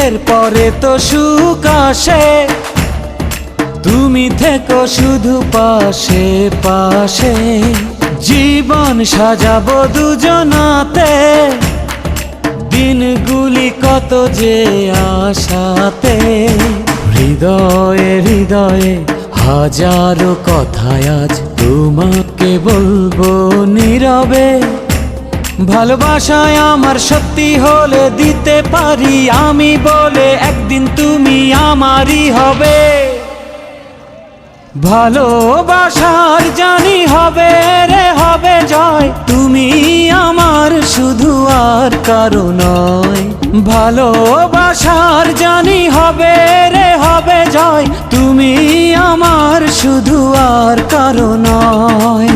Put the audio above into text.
এরপরে তো সুখ আসে, তুমি থেকো শুধু পাশে পাশে। জীবন সাজাবো দুজনাতে, দিনগুলি কত যে আশাতে। হৃদয়ে হৃদয়ে হাজারো কথায় আজ তোমাকে বলবো নীরবে। ভালোবাসায় আমার সত্যি হলে দিতে পারি আমি বলে, একদিন তুমি আমারই হবে। ভালোবাসার জানি হবে রে হবে জয়, তুমি আমার শুধু আর কারো নয়। ভালোবাসার জানি হবে রে হবে জয়, তুমি আমার শুধু আর কারো নয়।